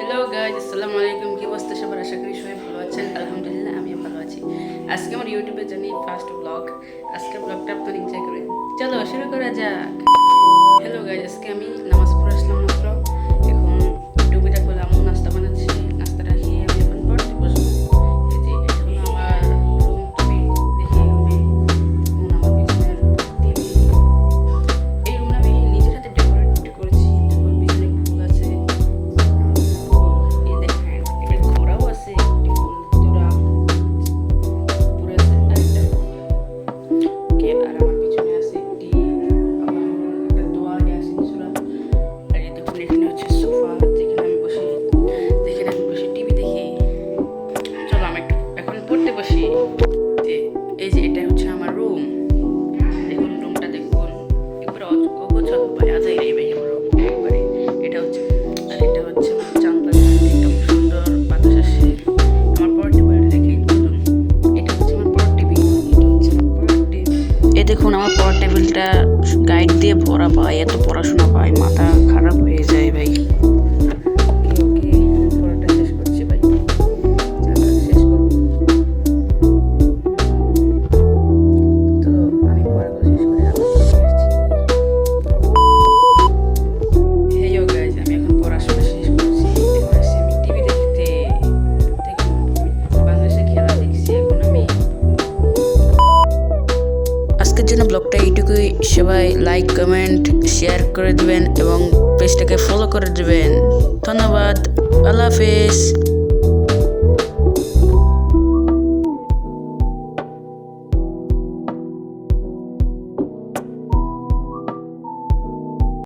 Hello guys, আসসালামু আলাইকুম। কি অবস্থা সবার? আশা করি সবাই ভালো আছেন। আলহামদুলিল্লাহ, আমিও ভালো আছি। আজকে আমার ইউটিউবে জানি ফার্স্ট ব্লগ। আজকের ব্লগটা আপনারা এনজয় করেন। চলো শুরু করা যাক। হ্যালো গাইজ, আজকে আমি নামাজ পড়ে আসলাম মাত্র। এখন টুপিটা করলাম, নাস্তা বানাচ্ছি। নাস্তাটা খেয়ে আমি এখন পড়তে বসবো। এই যে এটা হলো আমার রুম। তুমি দেখি রুমে এখন আমার পিছনের টিভি। এই রুমটা আমি নিজের হাতে ডেকোরেট করেছি। দেখুন পিছনে ফুল আছে। এই দেখেন একটা ঘোড়াও আছে, একটি ফুল তোড়া পুরো আছে। আরেকটা কে আর আমার পিছনে আছে একটি আবার একটা তোয়ালে আছে কিছুটা। আর এই দেখুন এখানে হচ্ছে সোফা, যেখানে আমি বসে টিভি দেখি। চলো আমি একটু এখন পড়তে বসি। এই যে এটা হচ্ছে আমার রুম। দেখুন রুমটা দেখুন, একবারে অগোছালো ভাই, আজাই রে ভাই আমার রুম একবারে। এটা হচ্ছে আর এটা হচ্ছে আমার জানলা, একদম সুন্দর বাতাস আসে। আমার পড়ার টেবিলটা দেখে চলুন। এটা হচ্ছে আমার পড়ার টেবিল, এটা হচ্ছে আমার পড়ার টেবিল। এই দেখুন আমার পড়ার টেবিলটা গাইড দিয়ে ভরা ভাই, এত পড়াশোনা ভাই, মাথা খারাপ হয়ে যায় ভাই। ওকে পড়াটা শেষ করছি ভাই, শেষ করবো। তো আমি পড়াগুলো শেষ করে আবার চলে আসছি। হেই গাইজ, আমি এখন পড়াশোনা শেষ করছি। এখন আসছি আমি টিভি দেখতে। দেখুন বাংলাদেশের খেলা দেখছি এখন আমি। আজকের জন্য ব্লগটা এইটুকুই। সবাই লাইক, কমেন্ট, শেয়ার করে দেবেন এবং পেজটাকে ফলো করে দেবেন। ধন্যবাদ। আল্লাহ হাফেজ।